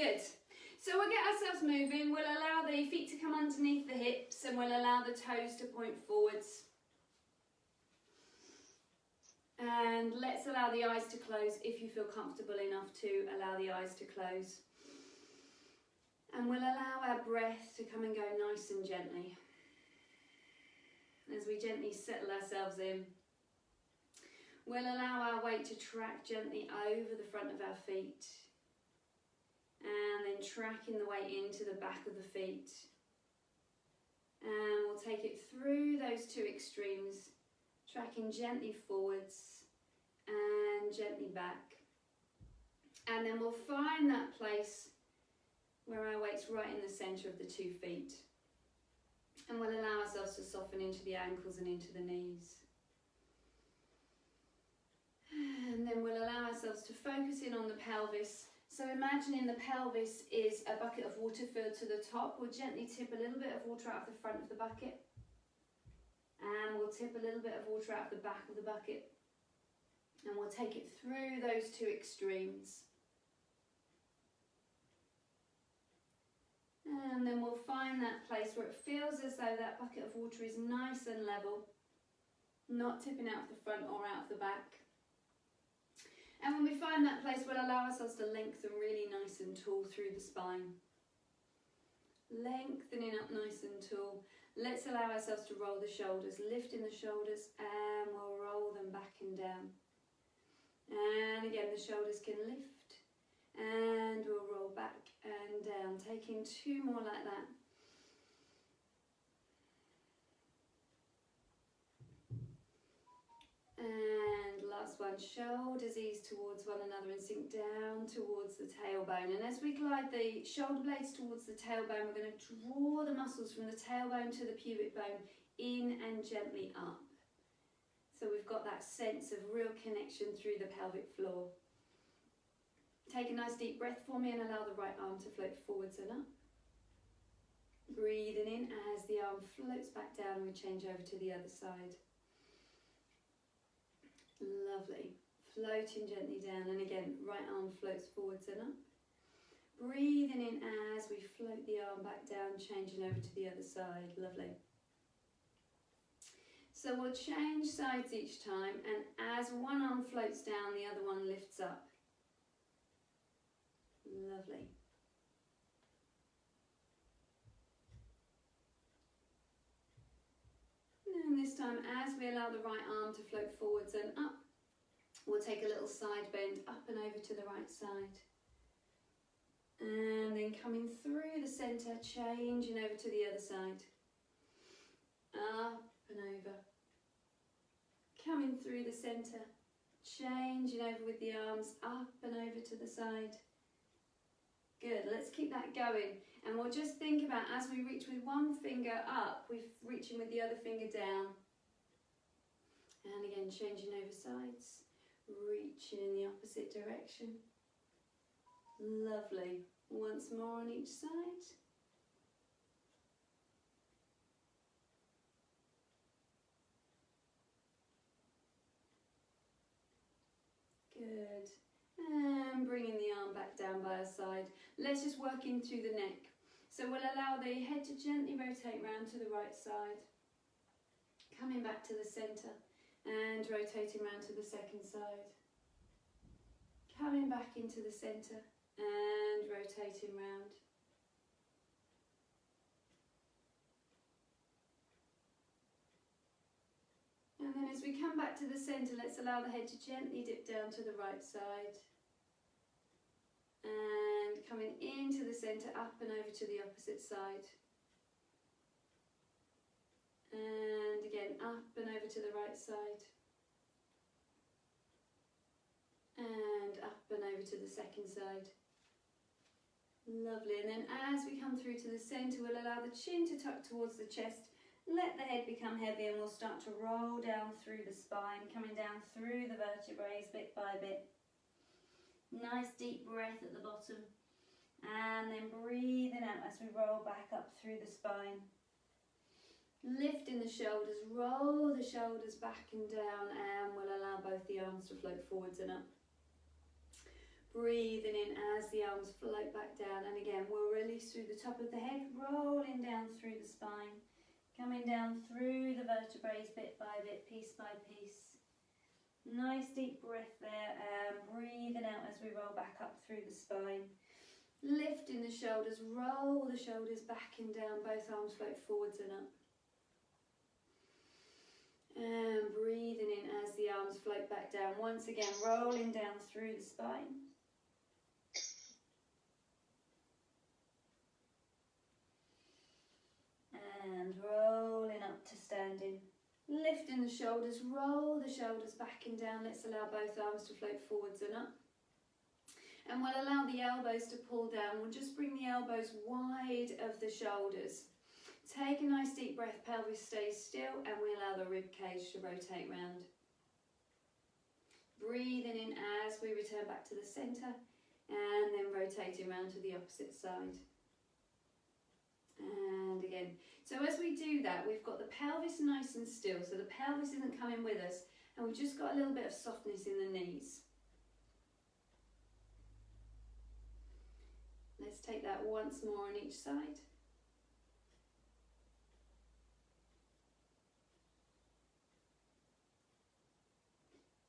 Good. So we'll get ourselves moving. We'll allow the feet to come underneath the hips and we'll allow the toes to point forwards. And let's allow the eyes to close if you feel comfortable enough to allow the eyes to close. And we'll allow our breath to come and go nice and gently. As we gently settle ourselves in, we'll allow our weight to track gently over the front of our feet. And then tracking the weight into the back of the feet. And we'll take it through those two extremes, tracking gently forwards and gently back. And then we'll find that place where our weight's right in the centre of the 2 feet. And we'll allow ourselves to soften into the ankles and into the knees. And then we'll allow ourselves to focus in on the pelvis. So imagining the pelvis is a bucket of water filled to the top. We'll gently tip a little bit of water out of the front of the bucket. And we'll tip a little bit of water out of the back of the bucket. And we'll take it through those two extremes. And then we'll find that place where it feels as though that bucket of water is nice and level, not tipping out of the front or out of the back. And when we find that place, we'll allow ourselves to lengthen really nice and tall through the spine. Lengthening up nice and tall. Let's allow ourselves to roll the shoulders, lifting the shoulders, and we'll roll them back and down. And again, the shoulders can lift, and we'll roll back and down, taking 2 more like that. And last one, shoulders ease towards one another and sink down towards the tailbone. And as we glide the shoulder blades towards the tailbone, we're going to draw the muscles from the tailbone to the pubic bone in and gently up. So we've got that sense of real connection through the pelvic floor. Take a nice deep breath for me and allow the right arm to float forwards and up. Breathing in as the arm floats back down and we change over to the other side. Lovely. Floating gently down, and again, right arm floats forwards and up. Breathing in as we float the arm back down, changing over to the other side. Lovely. So we'll change sides each time, and as one arm floats down, the other one lifts up. Lovely. And this time, as we allow the right arm to float forwards and up, we'll take a little side bend up and over to the right side. And then coming through the centre, changing over to the other side. Up and over. Coming through the centre, changing over with the arms, up and over to the side. Good, let's keep that going. And we'll just think about, as we reach with one finger up, we're reaching with the other finger down. And again, changing over sides, reaching in the opposite direction. Lovely. Once more on each side. Good. And bringing the arm back down by our side. Let's just work into the neck. So we'll allow the head to gently rotate round to the right side. Coming back to the centre and rotating round to the second side. Coming back into the centre and rotating round. And then as we come back to the centre, let's allow the head to gently dip down to the right side. And coming into the centre, up and over to the opposite side. And again, up and over to the right side. And up and over to the second side. Lovely. And then as we come through to the centre, we'll allow the chin to tuck towards the chest. Let the head become heavy and we'll start to roll down through the spine, coming down through the vertebrae bit by bit. Nice deep breath at the bottom. And then breathing out as we roll back up through the spine. Lifting the shoulders, roll the shoulders back and down, and we'll allow both the arms to float forwards and up. Breathing in as the arms float back down. And again, we'll release through the top of the head, rolling down through the spine. Coming down through the vertebrae bit by bit, piece by piece. Nice deep breath there, and breathing out as we roll back up through the spine. Lifting the shoulders, roll the shoulders back and down, both arms float forwards and up. And breathing in as the arms float back down. Once again, rolling down through the spine. And rolling up to standing. Lifting the shoulders, roll the shoulders back and down. Let's allow both arms to float forwards and up. And we'll allow the elbows to pull down. We'll just bring the elbows wide of the shoulders. Take a nice deep breath, pelvis stays still, and we allow the rib cage to rotate round. Breathing in as we return back to the centre, and then rotating round to the opposite side. And again. So as we do that, we've got the pelvis nice and still, so the pelvis isn't coming with us, and we've just got a little bit of softness in the knees. Let's take that once more on each side.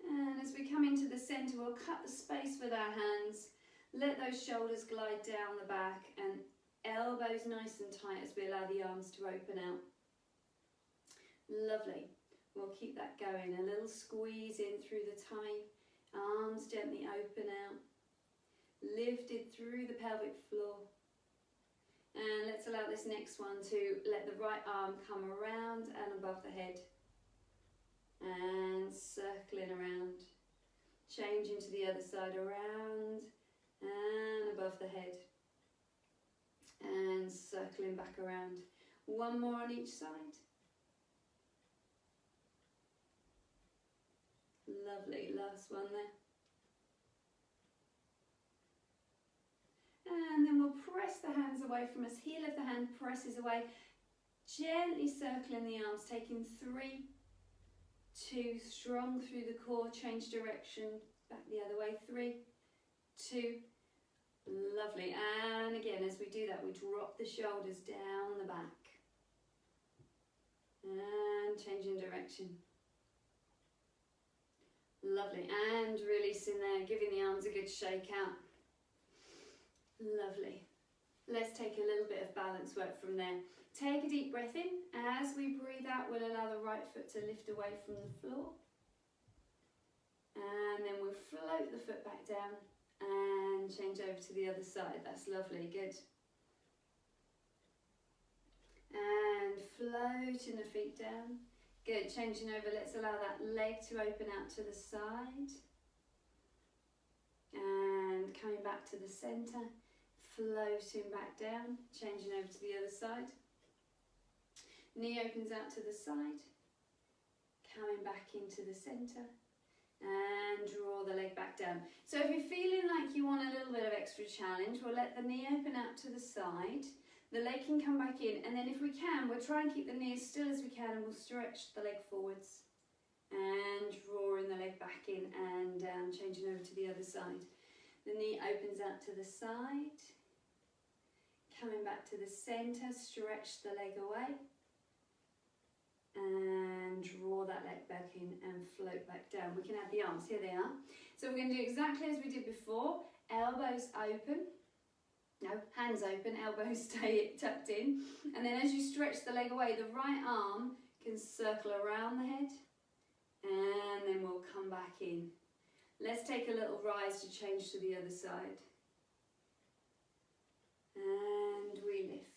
And as we come into the centre, we'll cut the space with our hands, let those shoulders glide down the back, and elbows nice and tight as we allow the arms to open out. Lovely. We'll keep that going. A little squeeze in through the thigh, arms gently open out, lifted through the pelvic floor. And let's allow this next one to let the right arm come around and above the head. And circling around. Changing to the other side, around and above the head. And circling back around. One more on each side. Lovely, last one there. And then we'll press the hands away from us. Heel of the hand presses away. Gently circling the arms, taking 3, 2, strong through the core, change direction, back the other way, 3, 2, lovely. And again, as we do that, we drop the shoulders down the back. And changing direction. Lovely, and releasing there, giving the arms a good shake out. Lovely. Let's take a little bit of balance work from there. Take a deep breath in. As we breathe out, we'll allow the right foot to lift away from the floor. And then we'll float the foot back down and change over to the other side. That's lovely, good. And floating the feet down. Good, changing over, let's allow that leg to open out to the side. And coming back to the centre, floating back down, changing over to the other side. Knee opens out to the side, coming back into the centre, and draw the leg back down. So if you're feeling like you want a little bit of extra challenge, we'll let the knee open out to the side. The leg can come back in, and then if we can, we'll try and keep the knee as still as we can, and we'll stretch the leg forwards and drawing the leg back in and down, changing over to the other side. The knee opens out to the side, coming back to the centre, stretch the leg away and draw that leg back in and float back down. We can add the arms, here they are. So we're going to do exactly as we did before, elbows open. No, hands open, elbows stay tucked in. And then as you stretch the leg away, the right arm can circle around the head. And then we'll come back in. Let's take a little rise to change to the other side. And we lift.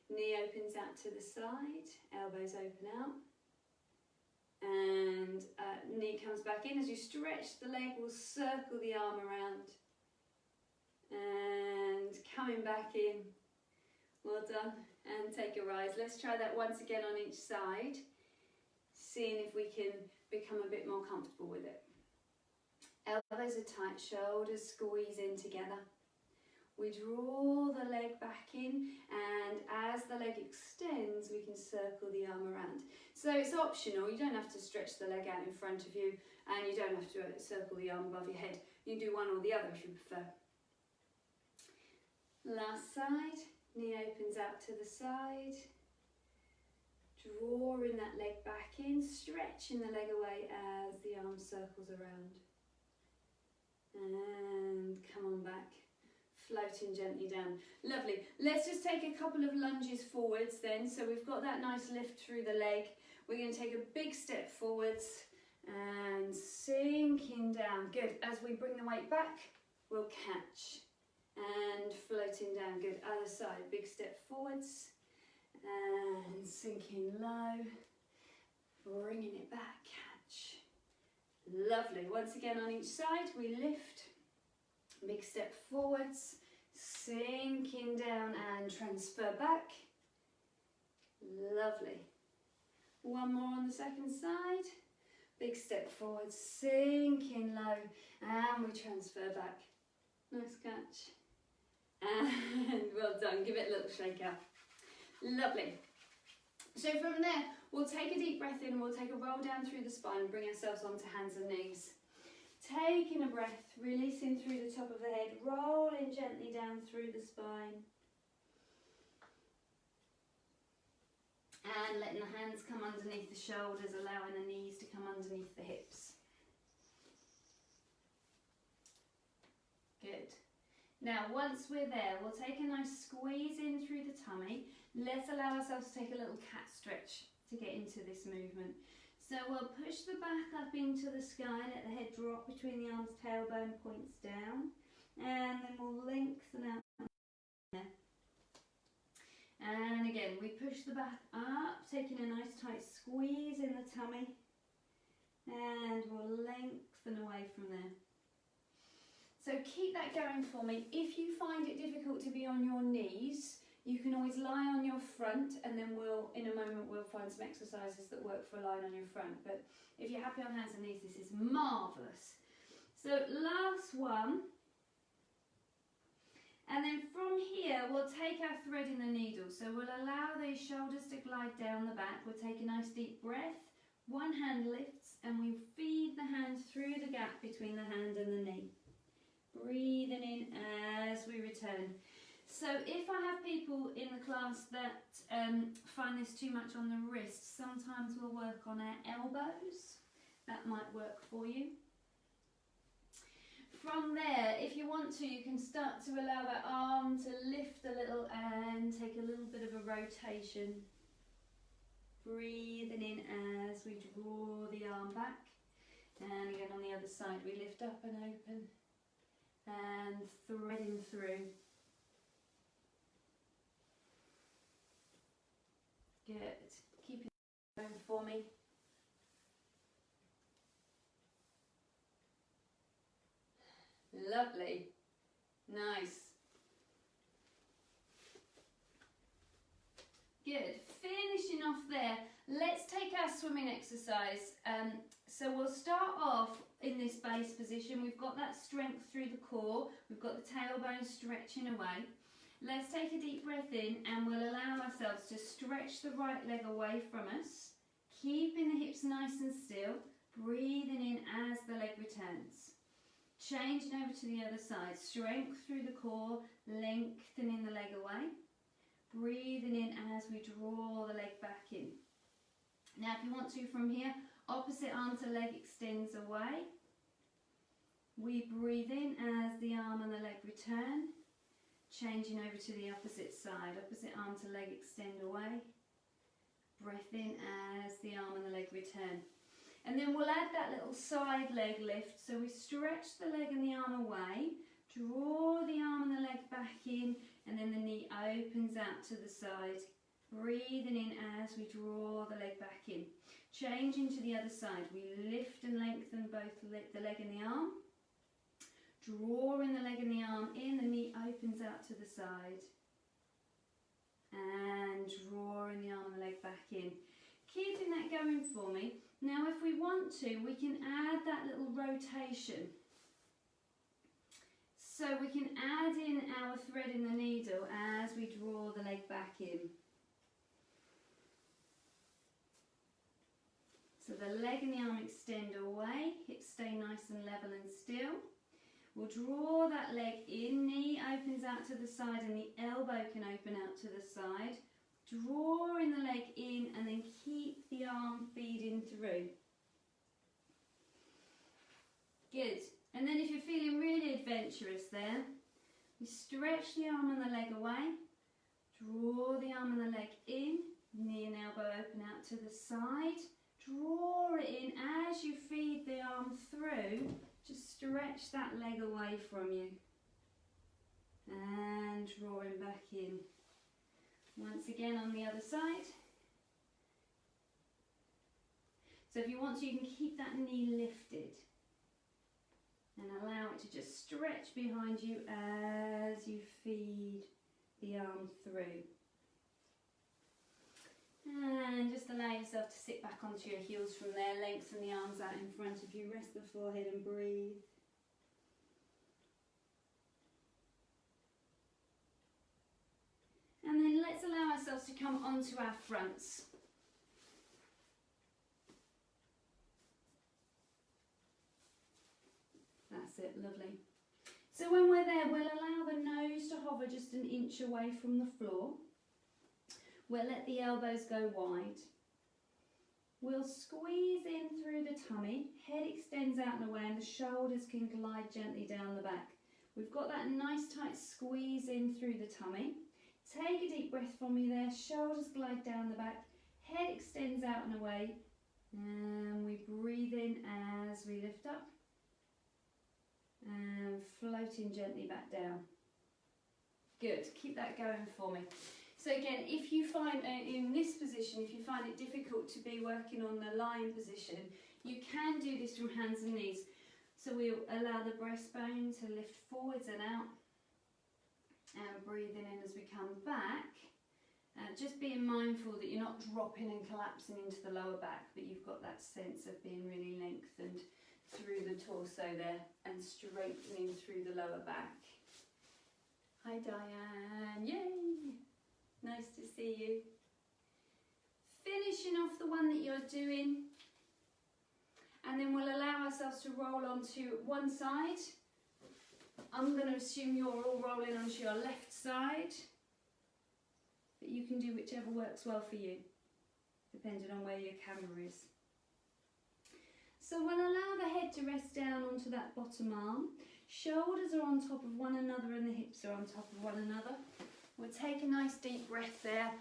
Knee opens out to the side, elbows open out. And knee comes back in. As you stretch the leg, we'll circle the arm around. And coming back in. Well done. And take a rise. Let's try that once again on each side. Seeing if we can become a bit more comfortable with it. Elbows are tight, shoulders squeeze in together. We draw the leg back in, and as the leg extends, we can circle the arm around. So it's optional, you don't have to stretch the leg out in front of you, and you don't have to circle the arm above your head. You can do one or the other if you prefer. Last side, knee opens out to the side. Drawing that leg back in, stretching the leg away as the arm circles around. And come on back, floating gently down. Lovely. Let's just take a couple of lunges forwards then. So we've got that nice lift through the leg. We're going to take a big step forwards and sinking down. Good. As we bring the weight back, we'll catch. And floating down. Good. Other side. Big step forwards. And sinking low. Bringing it back. Catch. Lovely. Once again on each side, we lift. Big step forwards. Sinking down and transfer back. Lovely. One more on the second side. Big step forward, sinking low, and we transfer back. Nice catch. And well done. Give it a little shake out. Lovely. So from there, we'll take a deep breath in, we'll take a roll down through the spine, bring ourselves onto hands and knees. Taking a breath, releasing through the top of the head, rolling gently down through the spine. And letting the hands come underneath the shoulders, allowing the knees to come underneath the hips. Good. Now, once we're there, we'll take a nice squeeze in through the tummy. Let's allow ourselves to take a little cat stretch to get into this movement. So we'll push the back up into the sky, let the head drop between the arms, tailbone points down. And then we'll lengthen out there. And again, we push the back up, taking a nice tight squeeze in the tummy. And we'll lengthen away from there. So keep that going for me. If you find it difficult to be on your knees, you can always lie on your front, and then in a moment we'll find some exercises that work for lying on your front. But if you're happy on hands and knees, this is marvellous. So last one. And then from here, we'll take our thread in the needle. So we'll allow these shoulders to glide down the back. We'll take a nice deep breath. One hand lifts, and we feed the hand through the gap between the hand and the knee. Breathing in as we return. So if I have people in the class that find this too much on the wrists, sometimes we'll work on our elbows. That might work for you. From there, if you want to, you can start to allow that arm to lift a little and take a little bit of a rotation. Breathing in as we draw the arm back. And again on the other side, we lift up and open and threading through. Good. Keep it going for me. Lovely. Nice. Good. Finishing off there, let's take our swimming exercise. So we'll start off in this base position. We've got that strength through the core. We've got the tailbone stretching away. Let's take a deep breath in, and we'll allow ourselves to stretch the right leg away from us, keeping the hips nice and still, breathing in as the leg returns. Changing over to the other side, strength through the core, lengthening the leg away. Breathing in as we draw the leg back in. Now if you want to, from here, opposite arm to leg extends away. We breathe in as the arm and the leg return. Changing over to the opposite side, opposite arm to leg extend away. Breath in as the arm and the leg return. And then we'll add that little side leg lift. So we stretch the leg and the arm away, draw the arm and the leg back in, and then the knee opens out to the side. Breathing in as we draw the leg back in. Changing to the other side, we lift and lengthen both the leg and the arm. Drawing the leg and the arm in, the knee opens out to the side. And drawing the arm and the leg back in. Keeping that going for me. Now if we want to, we can add that little rotation. So we can add in our thread in the needle as we draw the leg back in. So the leg and the arm extend away, hips stay nice and level and still. We'll draw that leg in, knee opens out to the side and the elbow can open out to the side. Drawing the leg in and then keep the arm feeding through. Good. And then if you're feeling really adventurous there, you stretch the arm and the leg away, draw the arm and the leg in, knee and elbow open out to the side, draw it in as you feed the arm through, just stretch that leg away from you and drawing back in. Once again on the other side. So if you want to, you can keep that knee lifted and allow it to just stretch behind you as you feed the arm through. And just allow yourself to sit back onto your heels from there, lengthen the arms out in front of you, rest the forehead and breathe. And then let's allow ourselves to come onto our fronts. That's it, lovely. So when we're there, we'll allow the nose to hover just an inch away from the floor. We'll let the elbows go wide. We'll squeeze in through the tummy, head extends out and away and the shoulders can glide gently down the back. We've got that nice tight squeeze in through the tummy. Take a deep breath from me there, shoulders glide down the back, head extends out and away, and we breathe in as we lift up, and floating gently back down. Good, keep that going for me. So again, if you find in this position, if you find it difficult to be working on the lying position, you can do this from hands and knees. So we'll allow the breastbone to lift forwards and out. And breathing in as we come back, just being mindful that you're not dropping and collapsing into the lower back, but you've got that sense of being really lengthened through the torso there and straightening through the lower back. Hi Diane, yay! Nice to see you. Finishing off the one that you're doing, and then we'll allow ourselves to roll onto one side. I'm going to assume you're all rolling onto your left side, but you can do whichever works well for you, depending on where your camera is. So we'll allow the head to rest down onto that bottom arm. Shoulders are on top of one another and the hips are on top of one another. We'll take a nice deep breath there,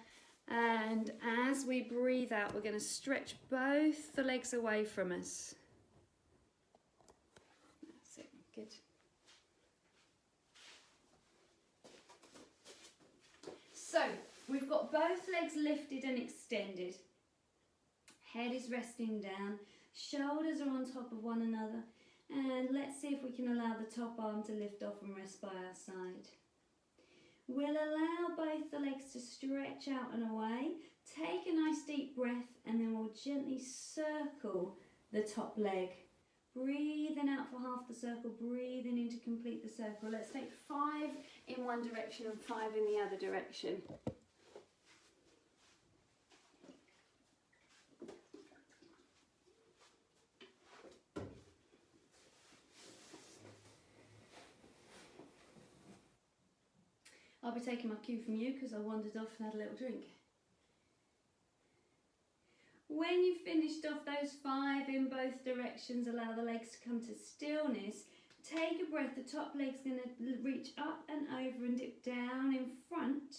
and as we breathe out, we're going to stretch both the legs away from us. That's it, good. So, we've got both legs lifted and extended. Head is resting down, shoulders are on top of one another, and let's see if we can allow the top arm to lift off and rest by our side. We'll allow both the legs to stretch out and away. Take a nice deep breath and then we'll gently circle the top leg. Breathing out for half the circle, breathing in to complete the circle. Let's take 5 in one direction and 5 in the other direction. I'll be taking my cue from you because I wandered off and had a little drink. When you've finished off those 5 in both directions, allow the legs to come to stillness. Take a breath, the top leg's going to reach up and over and dip down in front.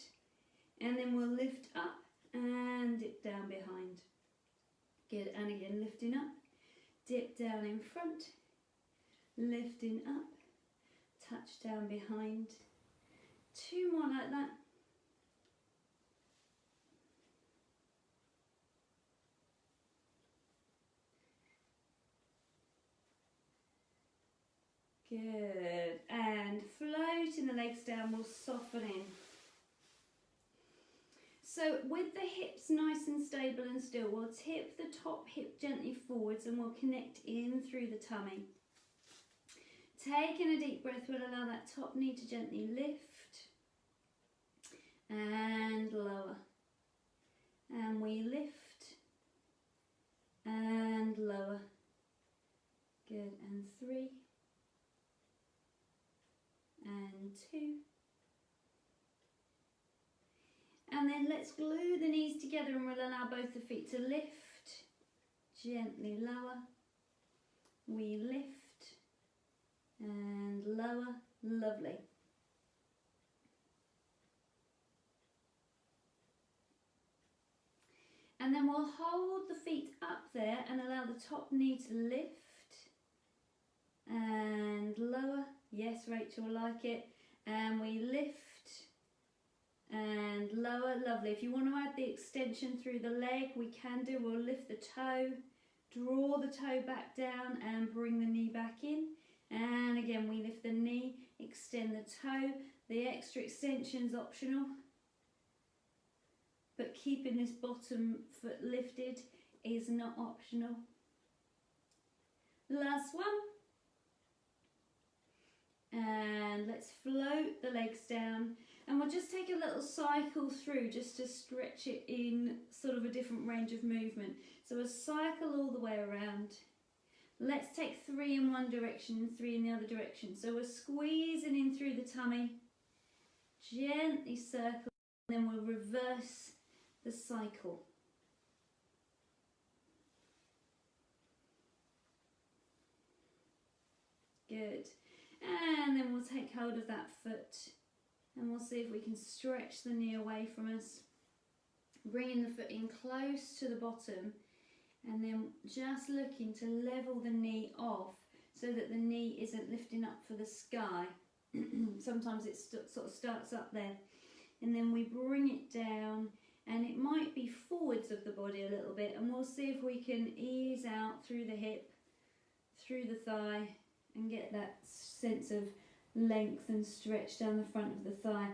And then we'll lift up and dip down behind. Good, and again lifting up, dip down in front, lifting up, touch down behind. 2 more like that. Good, and floating the legs down, we'll soften in. So with the hips nice and stable and still, we'll tip the top hip gently forwards and we'll connect in through the tummy. Taking a deep breath, we'll allow that top knee to gently lift and lower. And we lift and lower. Good, and 3 2. And then let's glue the knees together and we'll allow both the feet to lift. Gently lower. We lift and lower. Lovely. And then we'll hold the feet up there and allow the top knee to lift and lower. Yes, Rachel, I like it. And we lift and lower. Lovely. If you want to add the extension through the leg, we can do. We'll lift the toe, draw the toe back down and bring the knee back in. And again, we lift the knee, extend the toe. The extra extension is optional, but keeping this bottom foot lifted is not optional. Last one. And let's float the legs down. And we'll just take a little cycle through just to stretch it in sort of a different range of movement. So a cycle all the way around. Let's take 3 in one direction, 3 in the other direction. So we're squeezing in through the tummy. Gently circle, and then we'll reverse the cycle. Good. And then we'll take hold of that foot and we'll see if we can stretch the knee away from us. Bringing the foot in close to the bottom and then just looking to level the knee off so that the knee isn't lifting up for the sky. Sometimes it sort of starts up there. And then we bring it down and it might be forwards of the body a little bit, and we'll see if we can ease out through the hip, through the thigh, and get that sense of length and stretch down the front of the thigh.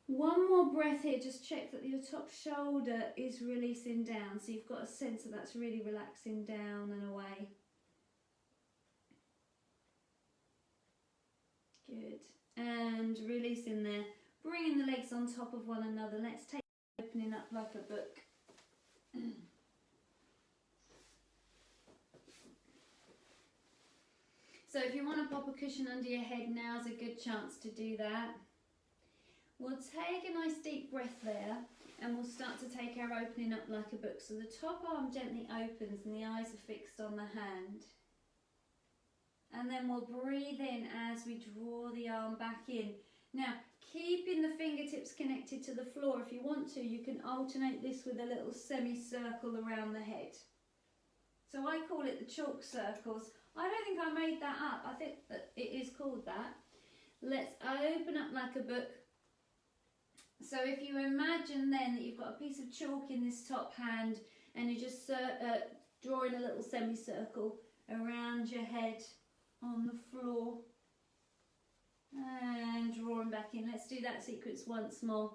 One more breath here, just check that your top shoulder is releasing down, so you've got a sense that that's really relaxing down and away. Good. And releasing there, bringing the legs on top of one another. Let's take opening up like a book. So if you want to pop a cushion under your head, now's a good chance to do that. We'll take a nice deep breath there and we'll start to take our opening up like a book. So the top arm gently opens and the eyes are fixed on the hand. And then we'll breathe in as we draw the arm back in. Now, keeping the fingertips connected to the floor, if you want to, you can alternate this with a little semicircle around the head. So I call it the chalk circles. I don't think I made that up. I think that it is called that. Let's open up like a book. So if you imagine then that you've got a piece of chalk in this top hand and you're just drawing a little semicircle around your head on the floor and drawing back in. Let's do that sequence once more.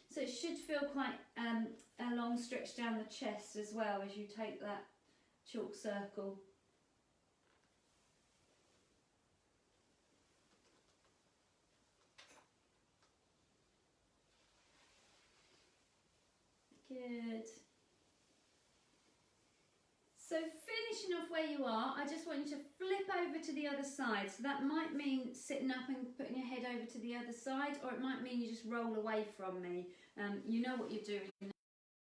So it should feel quite a long stretch down the chest as well as you take that chalk circle. Good. So finishing off where you are, I just want you to flip over to the other side. So that might mean sitting up and putting your head over to the other side, or it might mean you just roll away from me. You know what you're doing.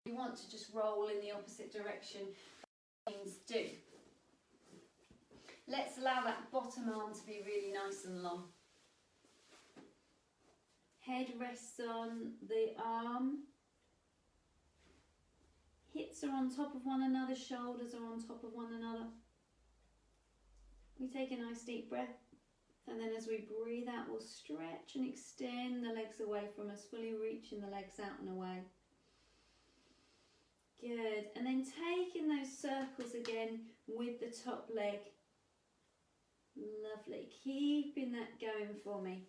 You want to just roll in the opposite direction. Things do. Let's allow that bottom arm to be really nice and long. Head rests on the arm. Hips are on top of one another, shoulders are on top of one another. We take a nice deep breath, and then as we breathe out, we'll stretch and extend the legs away from us, fully reaching the legs out and away. Good, and then taking those circles again with the top leg. Lovely, keeping that going for me.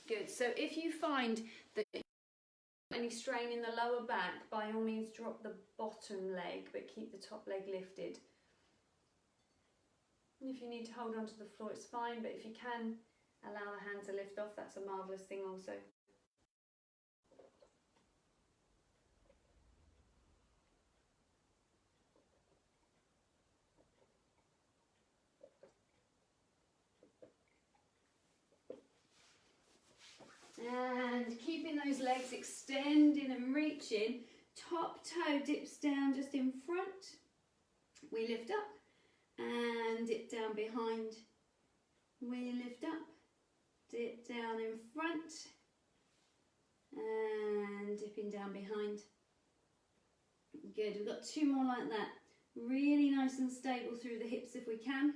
Good, so if you find that any strain in the lower back, by all means drop the bottom leg, but keep the top leg lifted. And if you need to hold on to the floor, it's fine, but if you can allow the hand to lift off, that's a marvellous thing also. And keeping those legs extending and reaching, top toe dips down just in front. We lift up and dip down behind. We lift up, dip down in front and dipping down behind. Good, we've got 2 more like that. Really nice and stable through the hips if we can.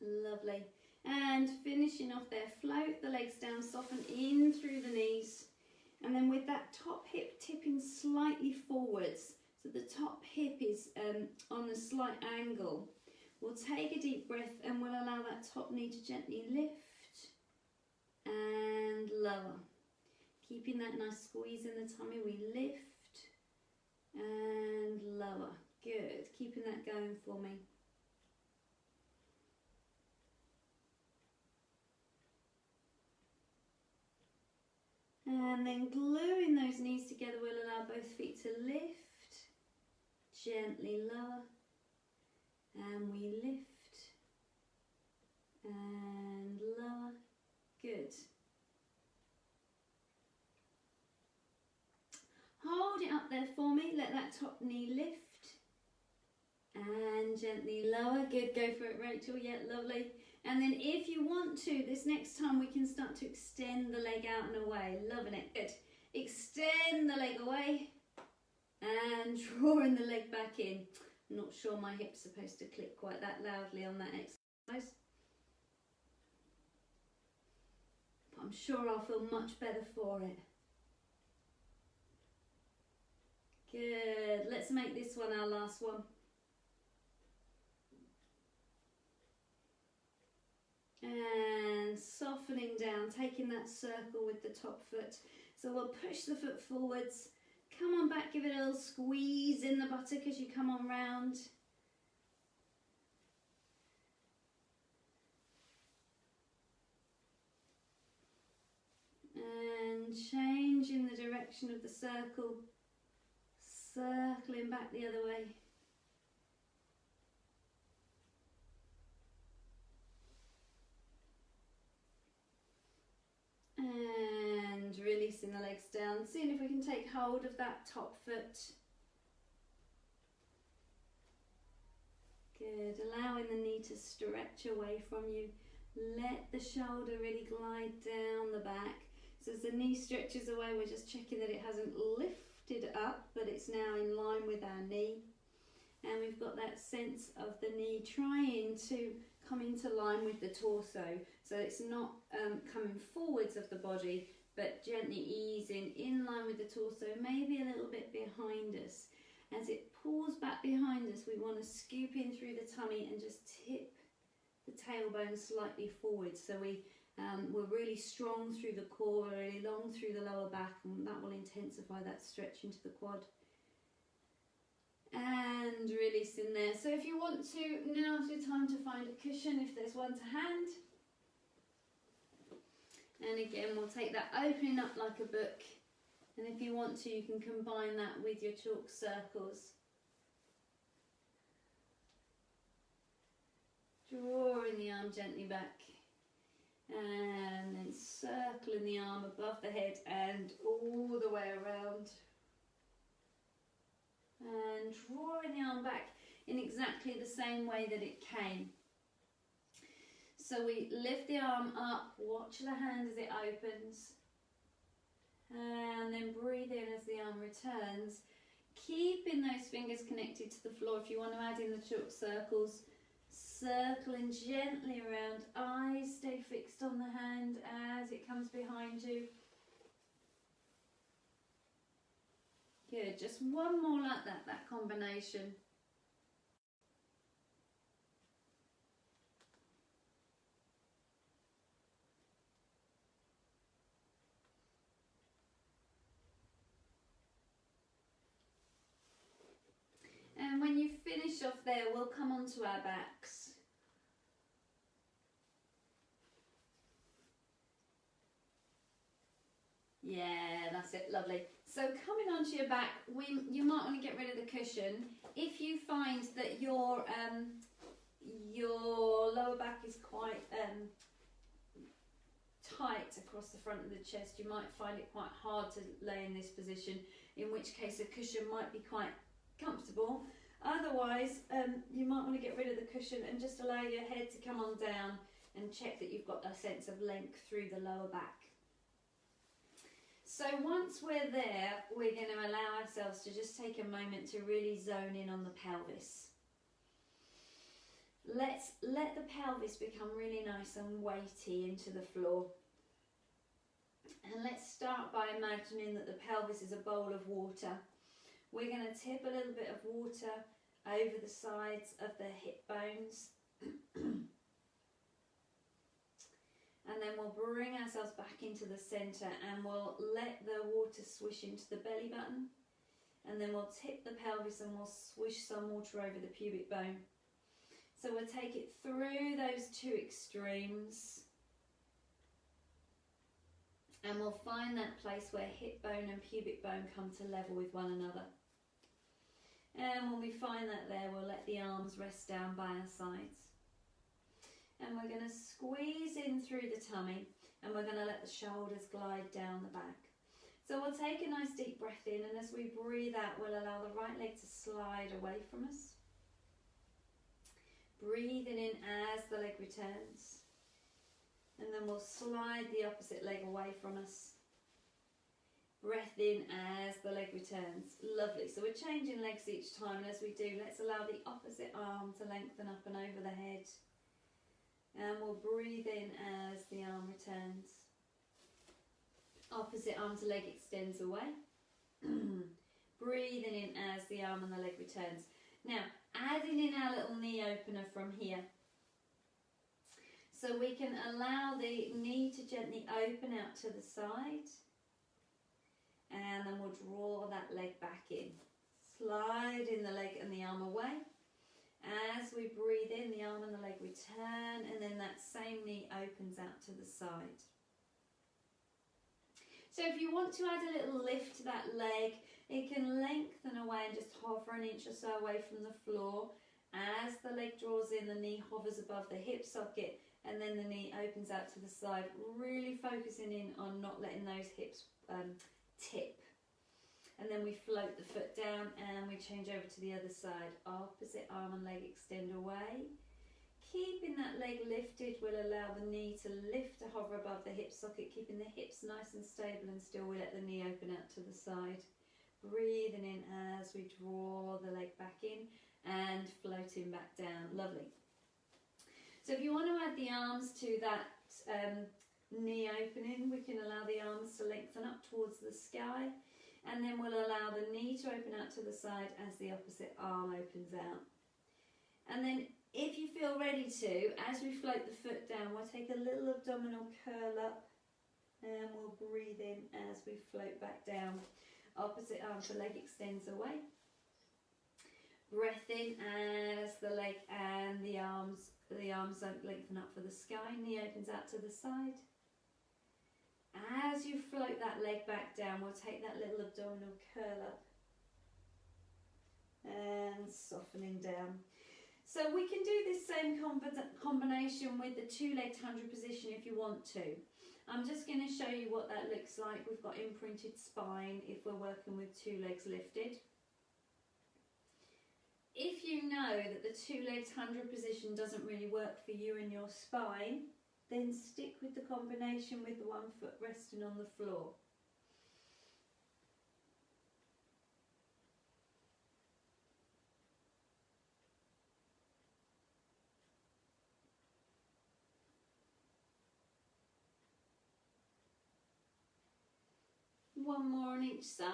Lovely. And finishing off there, float the legs down, soften in through the knees. And then with that top hip tipping slightly forwards, so the top hip is on a slight angle. We'll take a deep breath and we'll allow that top knee to gently lift and lower. Keeping that nice squeeze in the tummy, we lift and lower. Good, keeping that going for me. And then gluing those knees together, we'll allow both feet to lift, gently lower, and we lift and lower. Good. Hold it up there for me, let that top knee lift and gently lower. Good, go for it, Rachel. Yeah, lovely. And then if you want to, this next time we can start to extend the leg out and away. Loving it. Good. Extend the leg away and drawing the leg back in. I'm not sure my hip's supposed to click quite that loudly on that exercise. But I'm sure I'll feel much better for it. Good. Let's make this one our last one. And softening down, taking that circle with the top foot. So we'll push the foot forwards, come on back, give it a little squeeze in the buttock as you come on round. And changing the direction of the circle, circling back the other way. And releasing the legs down, seeing if we can take hold of that top foot. Good, allowing the knee to stretch away from you. Let the shoulder really glide down the back. So as the knee stretches away, we're just checking that it hasn't lifted up, but it's now in line with our knee. And we've got that sense of the knee trying to come into line with the torso. So it's not coming forwards of the body, but gently easing in line with the torso, maybe a little bit behind us. As it pulls back behind us, we want to scoop in through the tummy and just tip the tailbone slightly forward. So we're really strong through the core, really long through the lower back, and that will intensify that stretch into the quad. And releasing there. So if you want to, now's your time to find a cushion if there's one to hand. And again, we'll take that opening up like a book. And if you want to, you can combine that with your chalk circles. Drawing the arm gently back. And then circling the arm above the head and all the way around. And drawing the arm back in exactly the same way that it came. So we lift the arm up, watch the hand as it opens, and then breathe in as the arm returns, keeping those fingers connected to the floor. If you want to add in the chalk circles, circling gently around, eyes stay fixed on the hand as it comes behind you. Good, just one more like that combination. And when you finish off there, we'll come onto our backs. Yeah, that's it, lovely. So coming onto your back, you might want to get rid of the cushion. If you find that your lower back is quite tight across the front of the chest, you might find it quite hard to lay in this position, in which case a cushion might be quite comfortable. Otherwise, you might want to get rid of the cushion and just allow your head to come on down and check that you've got a sense of length through the lower back. So once we're there, we're going to allow ourselves to just take a moment to really zone in on the pelvis. Let's let the pelvis become really nice and weighty into the floor. And let's start by imagining that the pelvis is a bowl of water. We're going to tip a little bit of water over the sides of the hip bones. And then we'll bring ourselves back into the centre and we'll let the water swish into the belly button. And then we'll tip the pelvis and we'll swish some water over the pubic bone. So we'll take it through those two extremes. And we'll find that place where hip bone and pubic bone come to level with one another. And when we find that there, we'll let the arms rest down by our sides. And we're going to squeeze in through the tummy and we're going to let the shoulders glide down the back. So we'll take a nice deep breath in, and as we breathe out, we'll allow the right leg to slide away from us. Breathing in as the leg returns. And then we'll slide the opposite leg away from us. Breath in as the leg returns. Lovely. So we're changing legs each time, and as we do, let's allow the opposite arm to lengthen up and over the head. And we'll breathe in as the arm returns. Opposite arm to leg extends away. Breathing in as the arm and the leg returns. Now, adding in our little knee opener from here. So we can allow the knee to gently open out to the side. And then we'll draw that leg back in. Slide in the leg and the arm away. As we breathe in, the arm and the leg return, and then that same knee opens out to the side. So if you want to add a little lift to that leg, it can lengthen away and just hover an inch or so away from the floor. As the leg draws in, the knee hovers above the hip socket, and then the knee opens out to the side, really focusing in on not letting those hips tip. And then we float the foot down and we change over to the other side. Opposite arm and leg extend away. Keeping that leg lifted will allow the knee to lift to hover above the hip socket, keeping the hips nice and stable, and still we let the knee open out to the side. Breathing in as we draw the leg back in and floating back down. Lovely. So if you want to add the arms to that knee opening, we can allow the arms to lengthen up towards the sky. And then we'll allow the knee to open out to the side as the opposite arm opens out. And then if you feel ready to, as we float the foot down, we'll take a little abdominal curl up and we'll breathe in as we float back down. Opposite arm to leg extends away. Breath in as the leg and the arms lengthen up for the sky. Knee opens out to the side. As you float that leg back down, we'll take that little abdominal curl up and softening down. So we can do this same combination with the two-legged 100 position if you want to. I'm just going to show you what that looks like. We've got imprinted spine if we're working with two legs lifted. If you know that the two-legged 100 position doesn't really work for you and your spine, then stick with the combination with the one foot resting on the floor. One more on each side.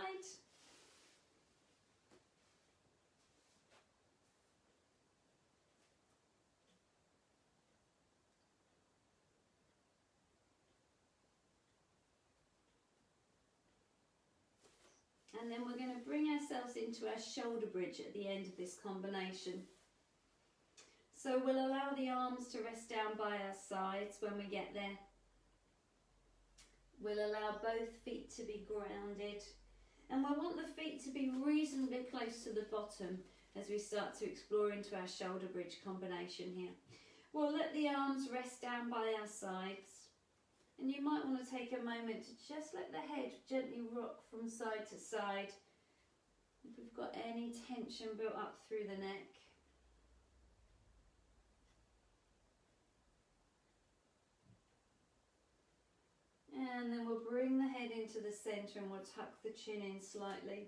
And then we're going to bring ourselves into our shoulder bridge at the end of this combination. So we'll allow the arms to rest down by our sides when we get there. We'll allow both feet to be grounded. And we'll want the feet to be reasonably close to the bottom as we start to explore into our shoulder bridge combination here. We'll let the arms rest down by our sides, and you might want to take a moment to just let the head gently rock from side to side if we've got any tension built up through the neck. And then we'll bring the head into the centre and we'll tuck the chin in slightly.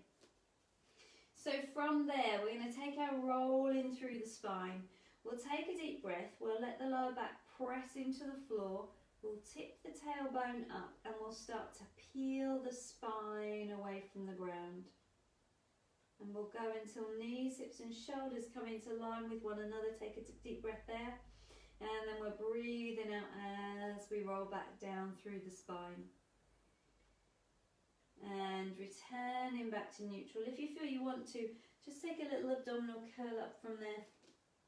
So from there, we're going to take our roll in through the spine. We'll take a deep breath, we'll let the lower back press into the floor, we'll tip the tailbone up and we'll start to peel the spine away from the ground. And we'll go until knees, hips and shoulders come into line with one another. Take a deep breath there. And then we're breathing out as we roll back down through the spine. And returning back to neutral. If you feel you want to, just take a little abdominal curl up from there.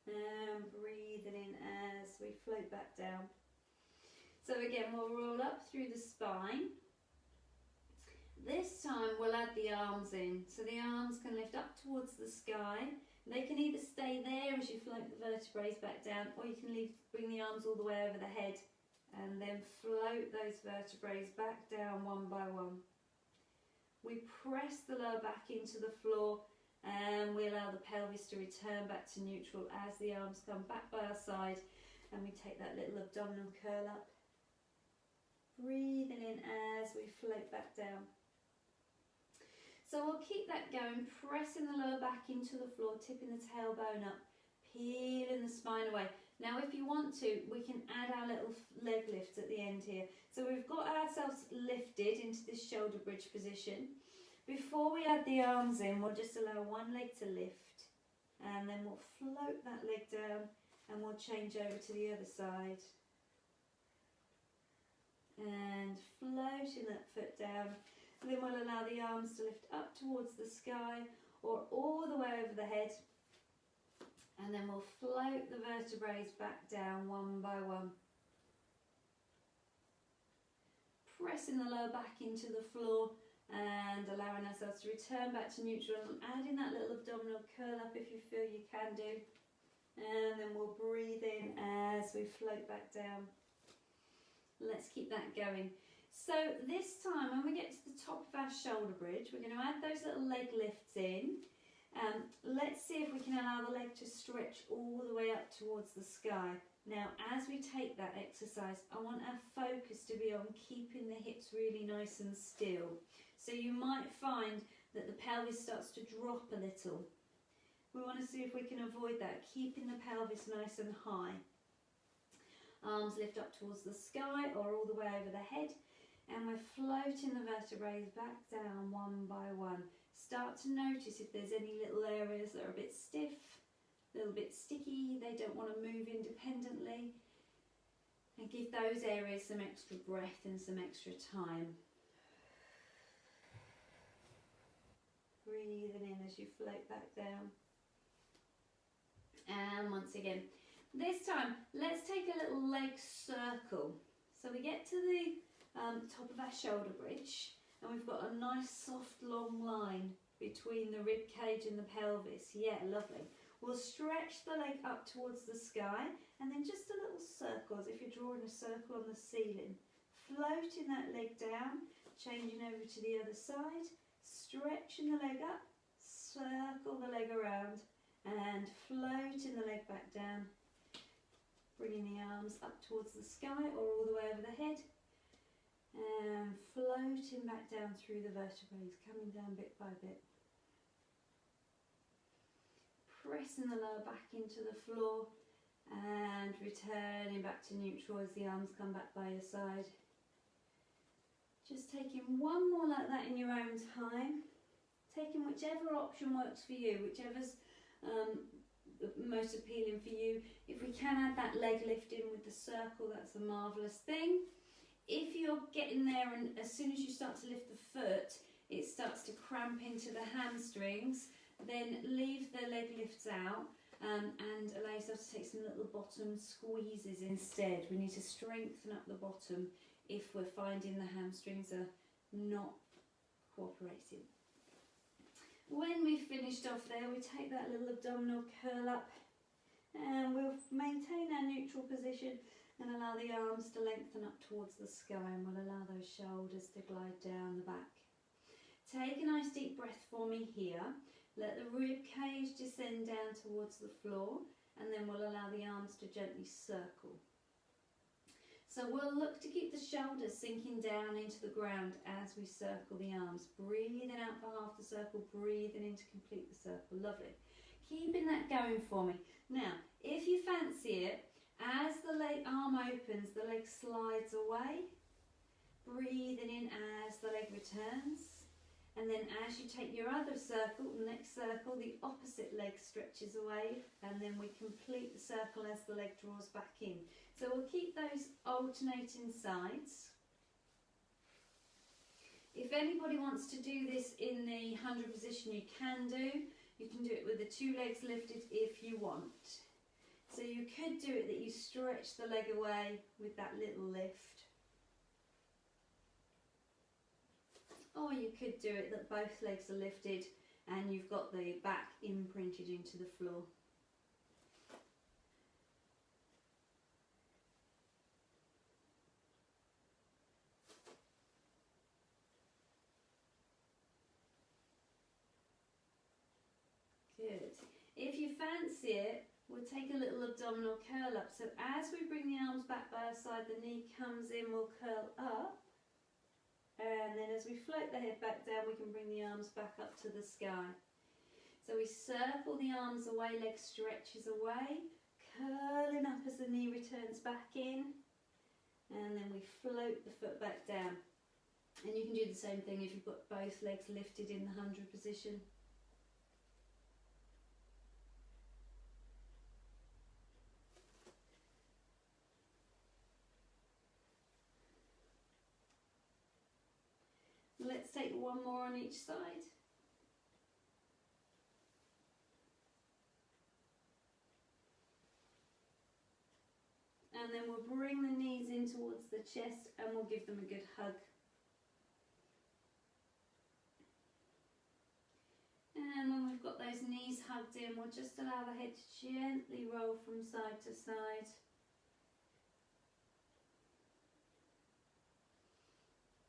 And breathing in as we float back down. So again, we'll roll up through the spine. This time we'll add the arms in. So the arms can lift up towards the sky. They can either stay there as you float the vertebrae back down, or you can bring the arms all the way over the head and then float those vertebrae back down one by one. We press the lower back into the floor and we allow the pelvis to return back to neutral as the arms come back by our side and we take that little abdominal curl up. Breathing in as we float back down. So we'll keep that going, pressing the lower back into the floor, tipping the tailbone up, peeling the spine away. Now if you want to, we can add our little leg lifts at the end here. So we've got ourselves lifted into this shoulder bridge position. Before we add the arms in, we'll just allow one leg to lift, and then we'll float that leg down and we'll change over to the other side. And floating that foot down. Then we'll allow the arms to lift up towards the sky or all the way over the head. And then we'll float the vertebrae back down one by one. Pressing the lower back into the floor and allowing ourselves to return back to neutral. And adding that little abdominal curl up if you feel you can do. And then we'll breathe in as we float back down. Let's keep that going. So this time when we get to the top of our shoulder bridge, we're going to add those little leg lifts in. Let's see if we can allow the leg to stretch all the way up towards the sky. Now as we take that exercise, I want our focus to be on keeping the hips really nice and still. So you might find that the pelvis starts to drop a little. We want to see if we can avoid that, keeping the pelvis nice and high. Arms lift up towards the sky or all the way over the head. And we're floating the vertebrae back down one by one. Start to notice if there's any little areas that are a bit stiff, a little bit sticky, they don't want to move independently. And give those areas some extra breath and some extra time. Breathing in as you float back down. And once again, this time let's take a little leg circle. So we get to the top of our shoulder bridge and we've got a nice soft long line between the rib cage and the pelvis. Yeah, lovely. We'll stretch the leg up towards the sky and then just a little circle as if you're drawing a circle on the ceiling. Floating that leg down, changing over to the other side, stretching the leg up, circle the leg around and floating the leg back down. Bringing the arms up towards the sky or all the way over the head. And floating back down through the vertebrae, coming down bit by bit. Pressing the lower back into the floor and returning back to neutral as the arms come back by your side. Just taking one more like that in your own time. Taking whichever option works for you, whichever's most appealing for you. If we can add that leg lift in with the circle, that's a marvellous thing. If you're getting there and as soon as you start to lift the foot, it starts to cramp into the hamstrings, then leave the leg lifts out and allow yourself to take some little bottom squeezes instead. We need to strengthen up the bottom if we're finding the hamstrings are not cooperating. When we've finished off there, we take that little abdominal curl up and we'll maintain our neutral position and allow the arms to lengthen up towards the sky, and we'll allow those shoulders to glide down the back. Take a nice deep breath for me here. Let the rib cage descend down towards the floor, and then we'll allow the arms to gently circle. So we'll look to keep the shoulders sinking down into the ground as we circle the arms. Breathing out for half the circle, breathing in to complete the circle. Lovely. Keeping that going for me. Now, if you fancy it, as the arm opens, the leg slides away. Breathing in as the leg returns. And then as you take your other circle, next circle, the opposite leg stretches away, and then we complete the circle as the leg draws back in. So we'll keep those alternating sides. If anybody wants to do this in the 100 position, you can do. You can do it with the two legs lifted if you want. So you could do it that you stretch the leg away with that little lift. Or you could do it that both legs are lifted and you've got the back imprinted into the floor. Good. If you fancy it, we'll take a little abdominal curl up. So as we bring the arms back by our side, the knee comes in, we'll curl up. And then as we float the head back down, we can bring the arms back up to the sky. So we circle the arms away, leg stretches away, curling up as the knee returns back in. And then we float the foot back down. And you can do the same thing if you've got both legs lifted in the 100 position. Let's take one more on each side. And then we'll bring the knees in towards the chest and we'll give them a good hug. And when we've got those knees hugged in, we'll just allow the head to gently roll from side to side.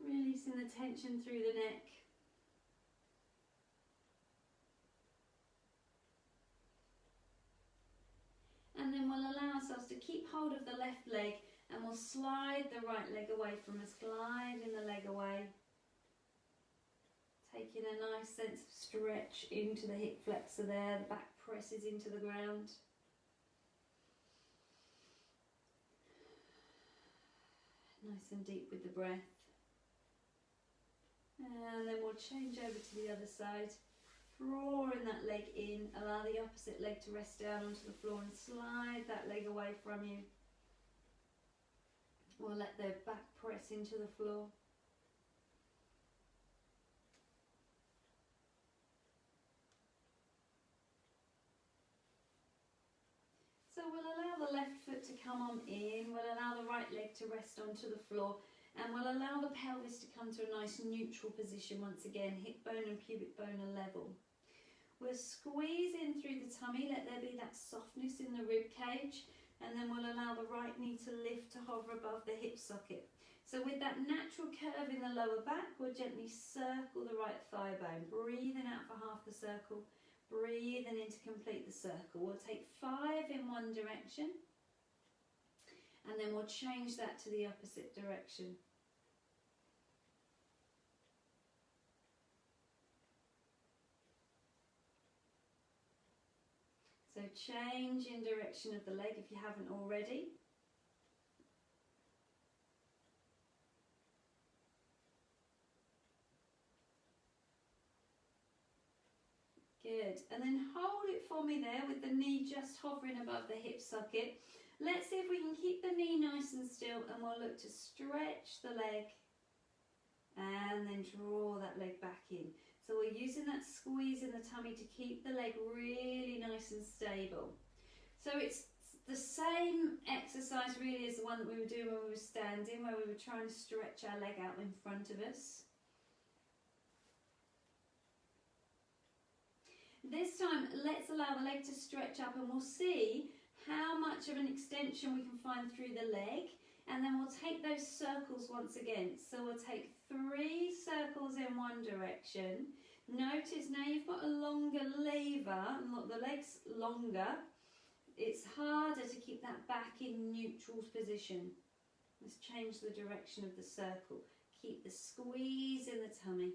Releasing the tension through the neck. And then we'll allow ourselves to keep hold of the left leg and we'll slide the right leg away from us, gliding the leg away. Taking a nice sense of stretch into the hip flexor there, the back presses into the ground. Nice and deep with the breath. And then we'll change over to the other side, drawing that leg in, allow the opposite leg to rest down onto the floor and slide that leg away from you. We'll let the back press into the floor. So we'll allow the left foot to come on in, we'll allow the right leg to rest onto the floor. And we'll allow the pelvis to come to a nice neutral position once again, hip bone and pubic bone are level. We'll squeeze in through the tummy, let there be that softness in the rib cage, and then we'll allow the right knee to lift to hover above the hip socket. So with that natural curve in the lower back, we'll gently circle the right thigh bone, breathing out for half the circle, breathing in to complete the circle. We'll take 5 in one direction. And then we'll change that to the opposite direction. So change in direction of the leg if you haven't already. Good, and then hold it for me there with the knee just hovering above the hip socket. Let's see if we can keep the knee nice and still, and we'll look to stretch the leg and then draw that leg back in. So we're using that squeeze in the tummy to keep the leg really nice and stable. So it's the same exercise really as the one that we were doing when we were standing, where we were trying to stretch our leg out in front of us. This time, let's allow the leg to stretch up and we'll see how much of an extension we can find through the leg. And then we'll take those circles once again. So we'll take 3 circles in one direction. Notice now you've got a longer lever, and look, the leg's longer. It's harder to keep that back in neutral position. Let's change the direction of the circle. Keep the squeeze in the tummy.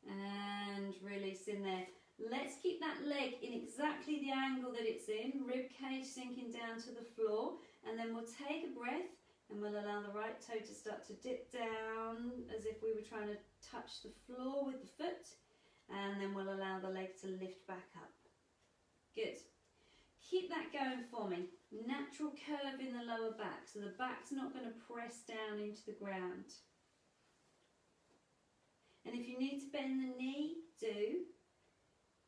And release in there. Let's keep that leg in exactly the angle that it's in, rib cage sinking down to the floor, and then we'll take a breath and we'll allow the right toe to start to dip down as if we were trying to touch the floor with the foot, and then we'll allow the leg to lift back up. Good. Keep that going for me. Natural curve in the lower back, so the back's not going to press down into the ground. And if you need to bend the knee, do.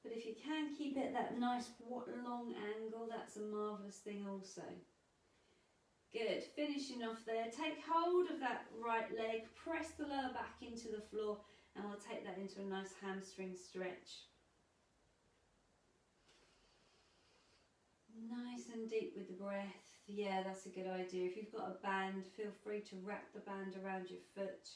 But if you can keep it at that nice long angle, that's a marvellous thing also. Good, finishing off there. Take hold of that right leg, press the lower back into the floor, and we'll take that into a nice hamstring stretch. Nice and deep with the breath. Yeah, that's a good idea. If you've got a band, feel free to wrap the band around your foot.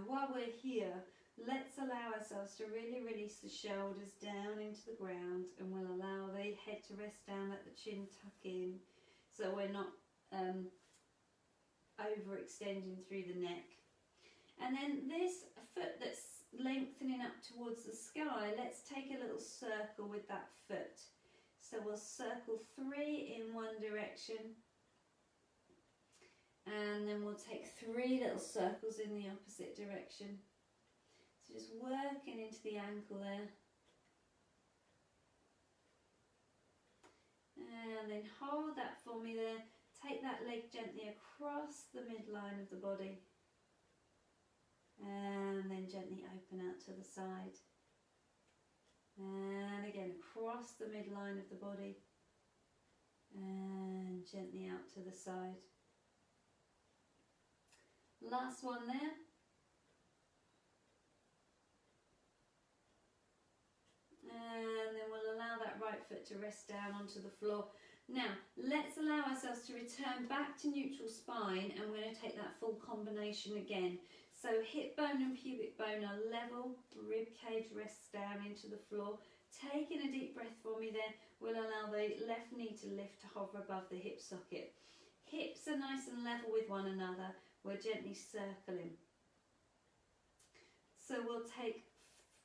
While we're here, let's allow ourselves to really release the shoulders down into the ground, and we'll allow the head to rest down, let the chin tuck in, so we're not overextending through the neck. And then this foot that's lengthening up towards the sky, let's take a little circle with that foot. So we'll circle 3 in one direction, and then we'll take 3 little circles in the opposite direction. So just working into the ankle there. And then hold that for me there. Take that leg gently across the midline of the body. And then gently open out to the side. And again, across the midline of the body. And gently out to the side. Last one there. And then we'll allow that right foot to rest down onto the floor. Now, let's allow ourselves to return back to neutral spine, and we're going to take that full combination again. So hip bone and pubic bone are level, rib cage rests down into the floor. Taking a deep breath for me there, we'll allow the left knee to lift to hover above the hip socket. Hips are nice and level with one another. We're gently circling. So we'll take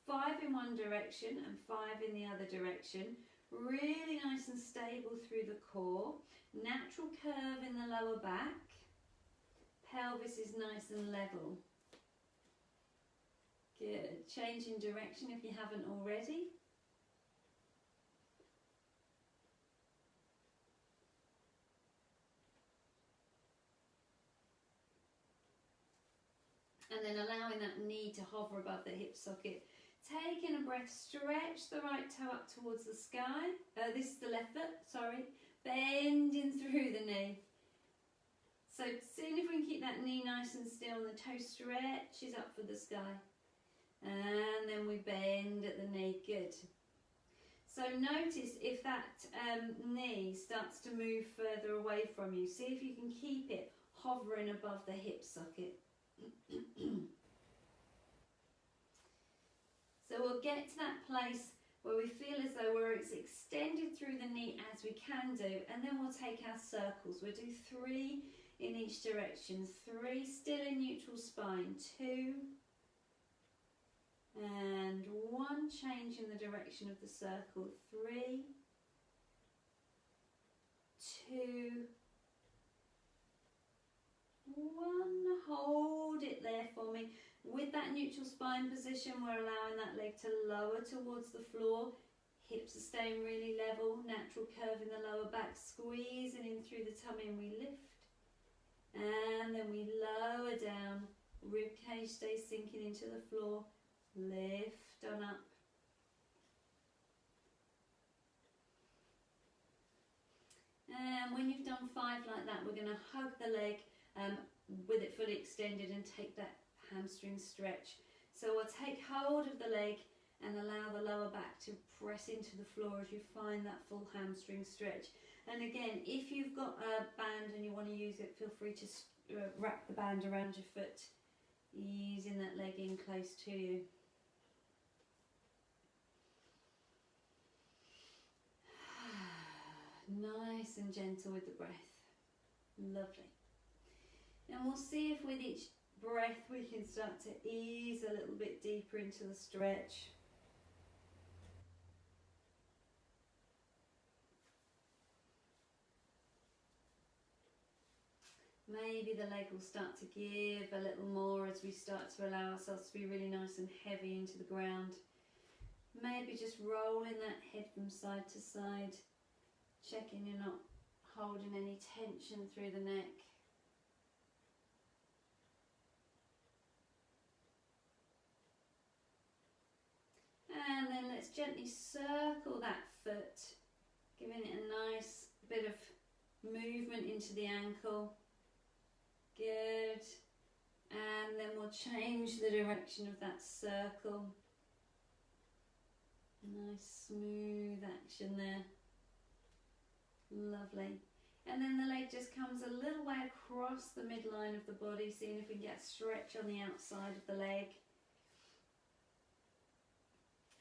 5 in one direction and 5 in the other direction. Really nice and stable through the core. Natural curve in the lower back. Pelvis is nice and level. Good. Changing direction if you haven't already. And then allowing that knee to hover above the hip socket. Taking a breath, stretch the right toe up towards the sky. This is the left foot, sorry. Bending through the knee. So seeing if we can keep that knee nice and still and the toe stretches up for the sky. And then we bend at the knee, good. So notice if that knee starts to move further away from you. See if you can keep it hovering above the hip socket. So we'll get to that place where we feel as though we're as extended through the knee as we can do, and then we'll take our circles. We'll do 3 in each direction. 3 still in neutral spine. 2 and 1, change in the direction of the circle. 3, 2, 1, hold it there for me. With that neutral spine position, we're allowing that leg to lower towards the floor. Hips are staying really level, natural curve in the lower back, squeezing in through the tummy, and we lift. And then we lower down, rib cage stays sinking into the floor, lift on up. And when you've done 5 like that, we're going to hug the leg with it fully extended and take that hamstring stretch. So we'll take hold of the leg and allow the lower back to press into the floor as you find that full hamstring stretch. And again, if you've got a band and you want to use it, feel free to wrap the band around your foot, easing that leg in close to you. Nice and gentle with the breath. Lovely. And we'll see if with each breath we can start to ease a little bit deeper into the stretch. Maybe the leg will start to give a little more as we start to allow ourselves to be really nice and heavy into the ground. Maybe just rolling that head from side to side, checking you're not holding any tension through the neck. And then let's gently circle that foot, giving it a nice bit of movement into the ankle. Good. And then we'll change the direction of that circle. Nice smooth action there. Lovely. And then the leg just comes a little way across the midline of the body, seeing if we can get a stretch on the outside of the leg.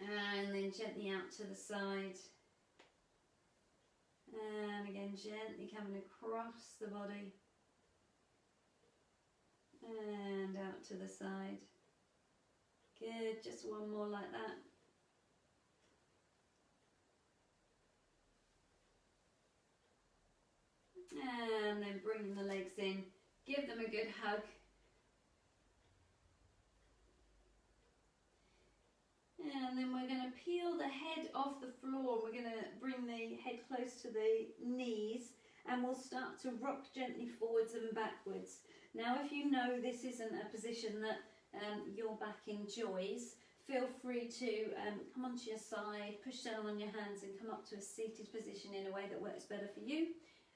And then gently out to the side. And again, gently coming across the body. And out to the side. Good, just one more like that. And then bringing the legs in, give them a good hug. And then we're going to peel the head off the floor. We're going to bring the head close to the knees and we'll start to rock gently forwards and backwards. Now if you know this isn't a position that your back enjoys, feel free to come onto your side, push down on your hands and come up to a seated position in a way that works better for you.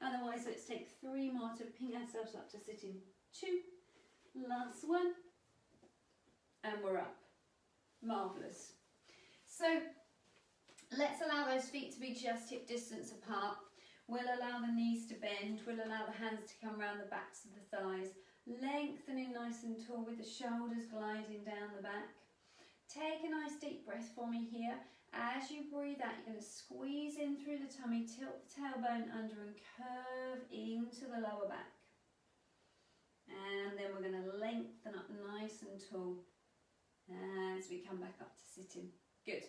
Otherwise, let's take 3 more to ping ourselves up to sitting 2. Last one. And we're up. Marvellous. So let's allow those feet to be just hip distance apart. We'll allow the knees to bend. We'll allow the hands to come around the backs of the thighs. Lengthening nice and tall with the shoulders gliding down the back. Take a nice deep breath for me here. As you breathe out, you're going to squeeze in through the tummy, tilt the tailbone under and curve into the lower back. And then we're going to lengthen up nice and tall as we come back up to sitting. Good.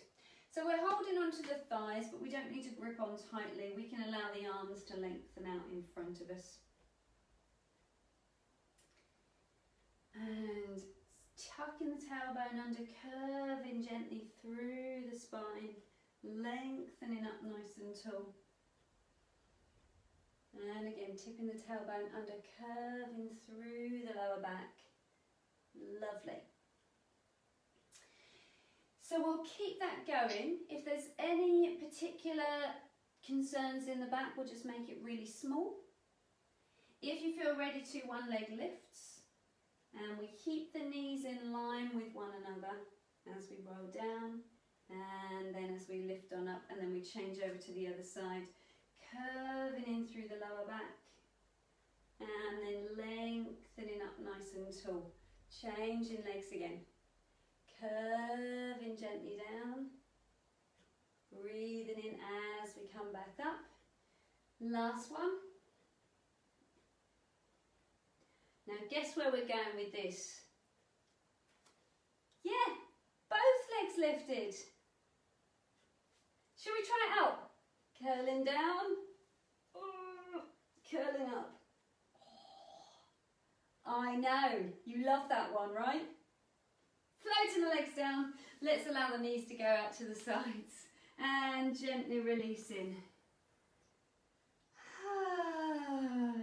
So we're holding onto the thighs, but we don't need to grip on tightly. We can allow the arms to lengthen out in front of us. And tucking the tailbone under, curving gently through the spine, lengthening up nice and tall. And again, tipping the tailbone under, curving through the lower back. Lovely. So we'll keep that going. If there's any particular concerns in the back, we'll just make it really small. If you feel ready to, one leg lifts. And we keep the knees in line with one another as we roll down, and then as we lift on up, and then we change over to the other side, curving in through the lower back, and then lengthening up nice and tall. Changing legs again. Curving gently down, breathing in as we come back up. Last one. Now guess where we're going with this? Yeah, both legs lifted. Shall we try it out? Curling down, curling up. I know, you love that one, right? Floating the legs down. Let's allow the knees to go out to the sides and gently releasing.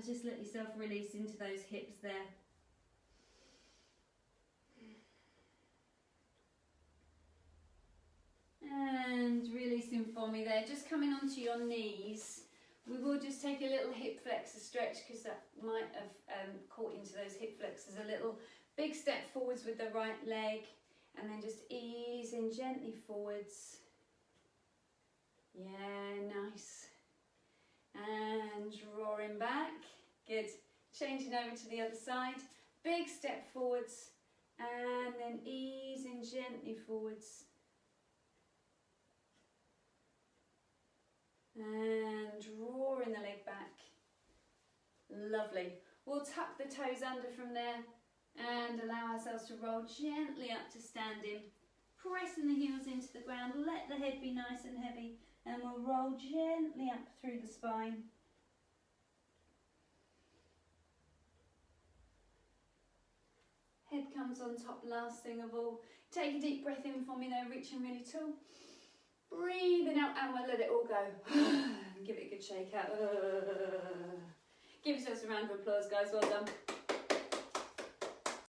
Just let yourself release into those hips there. And releasing for me there. Just coming onto your knees. We will just take a little hip flexor stretch because that might have caught into those hip flexors a little. Big step forwards with the right leg and then just easing gently forwards. Yeah, nice. And drawing back. Good. Changing over to the other side. Big step forwards and then easing gently forwards. And drawing the leg back. Lovely. We'll tuck the toes under from there and allow ourselves to roll gently up to standing. Pressing the heels into the ground. Let the head be nice and heavy. And we'll roll gently up through the spine. Head comes on top last thing of all. Take a deep breath in for me there, reaching really tall. Breathing out and we'll let it all go. Give it a good shake out. Give yourselves a round of applause, guys, well done.